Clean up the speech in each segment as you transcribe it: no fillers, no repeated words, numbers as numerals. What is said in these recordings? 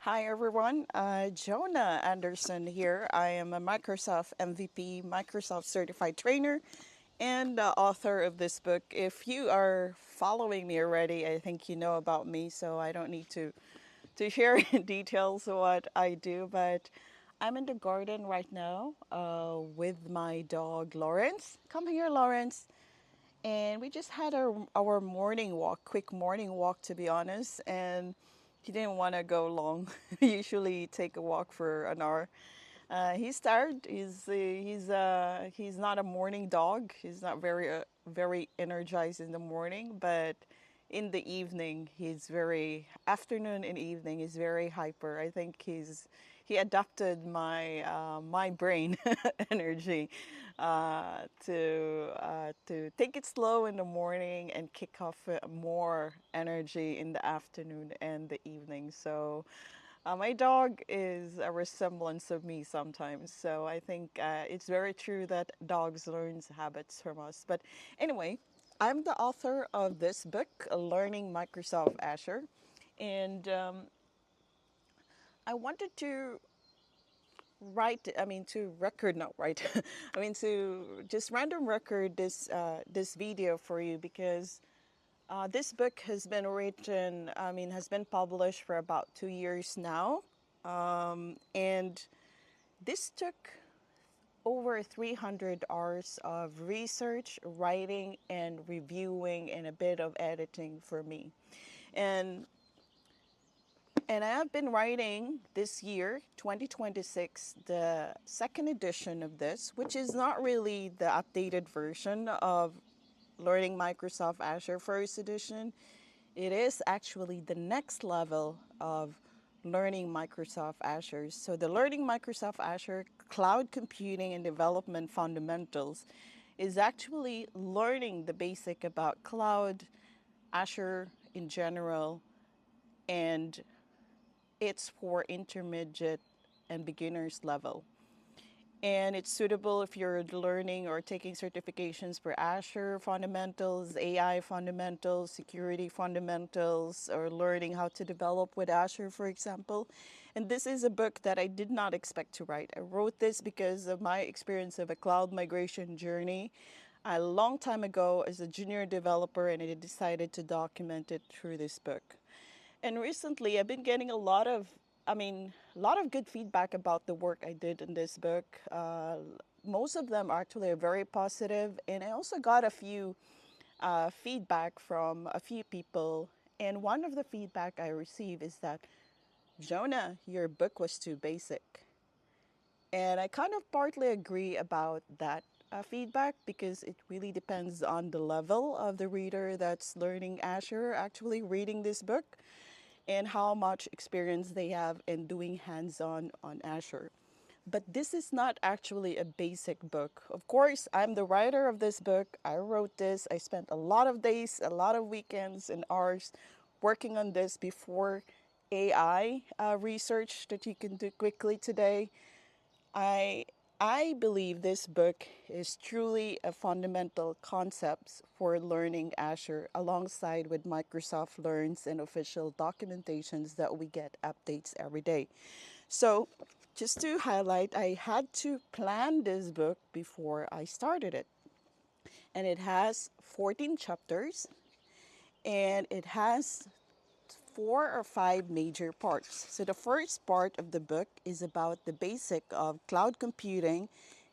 Hi everyone, Jonah Andersson here. I am a Microsoft MVP, Microsoft Certified Trainer, and author of this book. If you are following me already, I think you know about me, so I don't need to share in details what I do. But I'm in the garden right now with my dog Lorentz. Come here, Lorentz. And we just had our morning walk, quick morning walk to be honest, and he didn't want to go long. Usually take a walk for an hour. He's tired. He's not a morning dog. He's not very energized in the morning, but in the evening he's very afternoon and evening he's very hyper. I think he adopted my brain energy to take it slow in the morning and kick off more energy in the afternoon and the evening. So my dog is a resemblance of me sometimes. So I think it's very true that dogs learn habits from us. But anyway, I'm the author of this book, Learning Microsoft Azure. And I wanted to to record, not write, to just random record this video for you because this book has been written, has been published for about 2 years now. And this took over 300 hours of research, writing, and reviewing, and a bit of editing for me. And and I have been writing this year, 2026, the second edition of this, which is not really the updated version of Learning Microsoft Azure First Edition. It is actually the next level of Learning Microsoft Azure. So the Learning Microsoft Azure Cloud Computing and Development Fundamentals is actually learning the basic about cloud, Azure in general, and it's for intermediate and beginners level. And it's suitable if you're learning or taking certifications for Azure fundamentals, AI fundamentals, security fundamentals, or learning how to develop with Azure, for example. And this is a book that I did not expect to write. I wrote this because of my experience of a cloud migration journey a long time ago as a junior developer, and I decided to document it through this book. And recently, I've been getting a lot of good feedback about the work I did in this book. Most of them actually are very positive, and I also got a few feedback from a few people. And one of the feedback I received is that, Jonah, your book was too basic. And I kind of partly agree about that feedback because it really depends on the level of the reader that's learning Azure, actually reading this book, and how much experience they have in doing hands-on on Azure. But this is not actually a basic book. Of course, I'm the writer of this book. I wrote this. I spent a lot of days, a lot of weekends and hours working on this before AI research that you can do quickly today. I I believe this book is truly a fundamental concepts for learning Azure alongside with Microsoft Learns and official documentations that we get updates every day. So just to highlight, I had to plan this book before I started it. And it has 14 chapters and it has four or five major parts. So the first part of the book is about the basic of cloud computing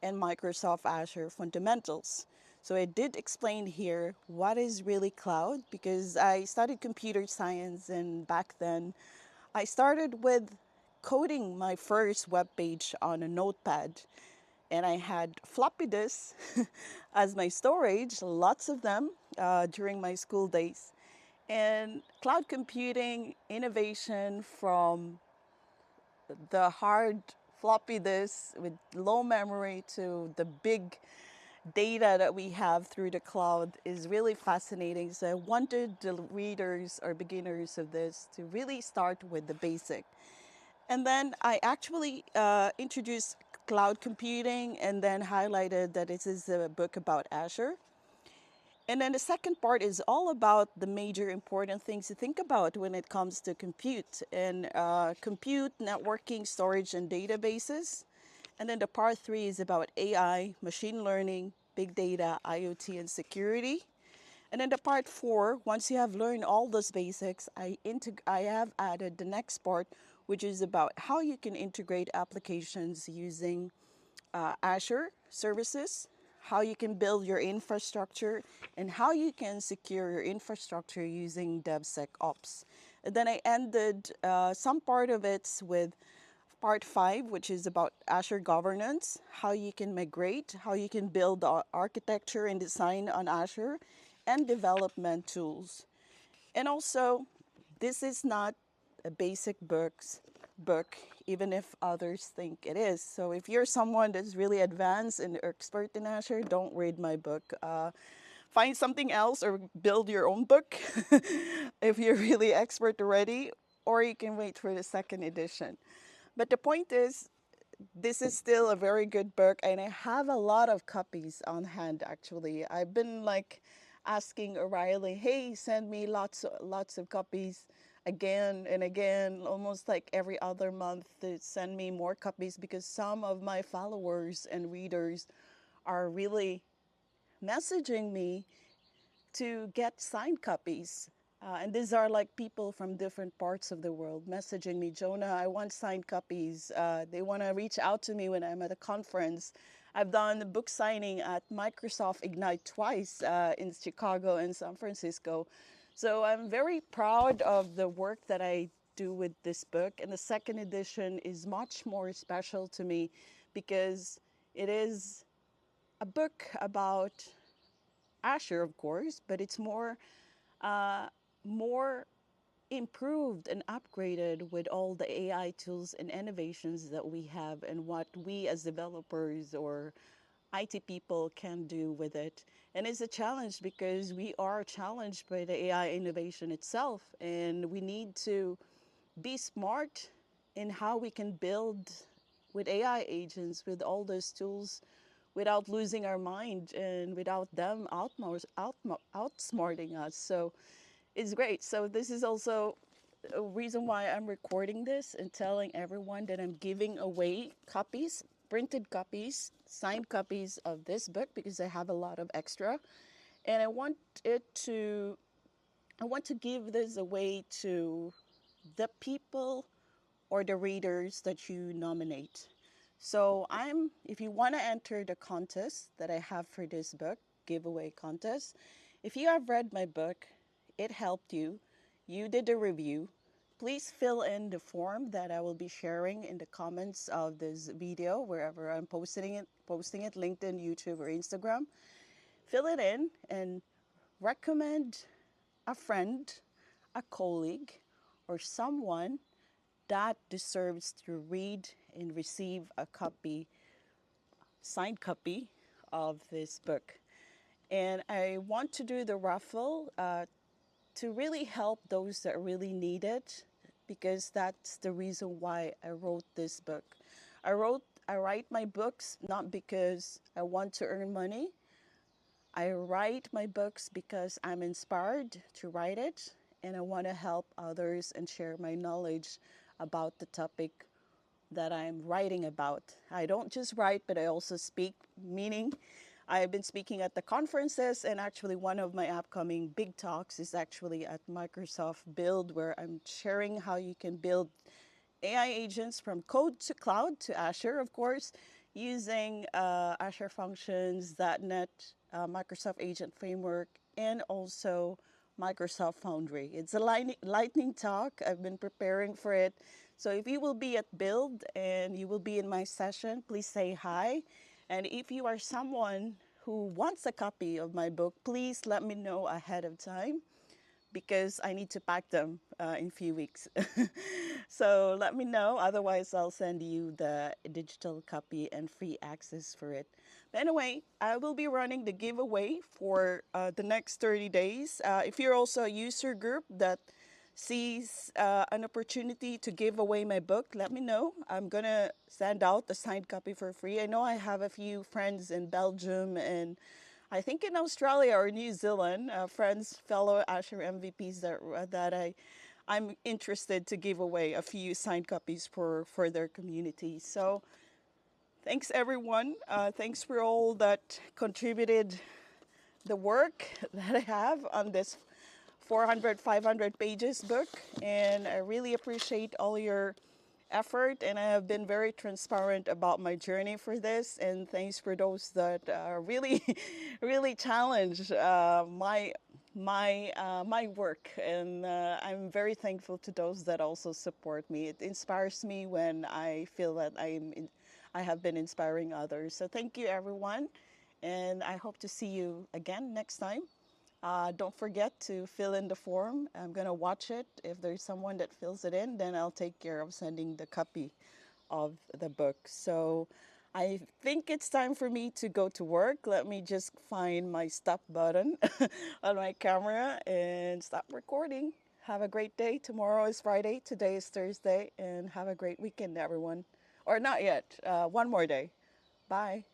and Microsoft Azure fundamentals. So I did explain here what is really cloud because I studied computer science, and back then I started with coding my first web page on a notepad, and I had floppy disks as my storage, lots of them during my school days. And cloud computing innovation from the hard floppy disk with low memory to the big data that we have through the cloud is really fascinating. So I wanted the readers or beginners of this to really start with the basic. And then I actually introduced cloud computing and then highlighted that this is a book about Azure. And then the second part is all about the major important things to think about when it comes to compute and compute, networking, storage, and databases. And then the part three is about AI, machine learning, big data, IoT, and security. And then the part four, once you have learned all those basics, I have added the next part, which is about how you can integrate applications using Azure services, how you can build your infrastructure, and how you can secure your infrastructure using DevSecOps. And then I ended some part of it with part five, which is about Azure governance, how you can migrate, how you can build architecture and design on Azure, and development tools. And also, this is not a basic book, even if others think it is. So if you're someone that's really advanced and expert in Azure, don't read my book. Find something else or build your own book if you're really expert already, or you can wait for the second edition. But the point is, this is still a very good book, and I have a lot of copies on hand. Actually, I've been like asking O'Reilly, "Hey, send me lots of copies." Again and again, almost like every other month, to send me more copies because some of my followers and readers are really messaging me to get signed copies. And these are like people from different parts of the world messaging me, Jonah, I want signed copies. They want to reach out to me when I'm at a conference. I've done the book signing at Microsoft Ignite twice in Chicago and San Francisco. So I'm very proud of the work that I do with this book. And the second edition is much more special to me because it is a book about Azure, of course, but it's uh, more improved and upgraded with all the AI tools and innovations that we have and what we as developers or IT people can do with it. And it's a challenge because we are challenged by the AI innovation itself, and we need to be smart in how we can build with AI agents, with all those tools, without losing our mind and without them outsmarting us. So it's great. So this is also a reason why I'm recording this and telling everyone that I'm giving away copies, printed copies, signed copies of this book because I have a lot of extra. And it to I want to give this away to the people or the readers that you nominate. So if you want to enter the contest that I have for this book, giveaway contest, if you have read my book, it helped you, you did a review, please fill in the form that I will be sharing in the comments of this video, wherever I'm posting it, LinkedIn, YouTube, or Instagram. Fill it in and recommend a friend, a colleague, or someone that deserves to read and receive a copy, signed copy of this book. And I want to do the raffle to really help those that really need it, because that's the reason why I wrote this book. I write my books not because I want to earn money. I write my books because I'm inspired to write it, and I want to help others and share my knowledge about the topic that I'm writing about. I don't just write, but I also speak, meaning I've been speaking at the conferences, and actually one of my upcoming big talks is actually at Microsoft Build, where I'm sharing how you can build AI agents from code to cloud to Azure, of course, using Azure Functions, .NET, Microsoft Agent Framework, and also Microsoft Foundry. It's a lightning talk. I've been preparing for it. So if you will be at Build and you will be in my session, please say hi. And if you are someone who wants a copy of my book, please let me know ahead of time because I need to pack them in a few weeks. So let me know. Otherwise, I'll send you the digital copy and free access for it. But anyway, I will be running the giveaway for the next 30 days. If you're also a user group that sees an opportunity to give away my book, let me know. I'm going to send out the signed copy for free. I know I have a few friends in Belgium and I think in Australia or New Zealand, friends, fellow Azure MVPs that I'm interested to give away a few signed copies for their community. So thanks everyone. Thanks for all that contributed the work that I have on this 400, 500 pages book. And I really appreciate all your effort. And I have been very transparent about my journey for this. And thanks for those that really, really challenged my work. And I'm very thankful to those that also support me. It inspires me when I feel that I have been inspiring others. So thank you, everyone. And I hope to see you again next time. Don't forget to fill in the form. I'm going to watch it. If there's someone that fills it in, then I'll take care of sending the copy of the book. So I think it's time for me to go to work. Let me just find my stop button on my camera and stop recording. Have a great day. Tomorrow is Friday. Today is Thursday. And have a great weekend, everyone. Or not yet. One more day. Bye.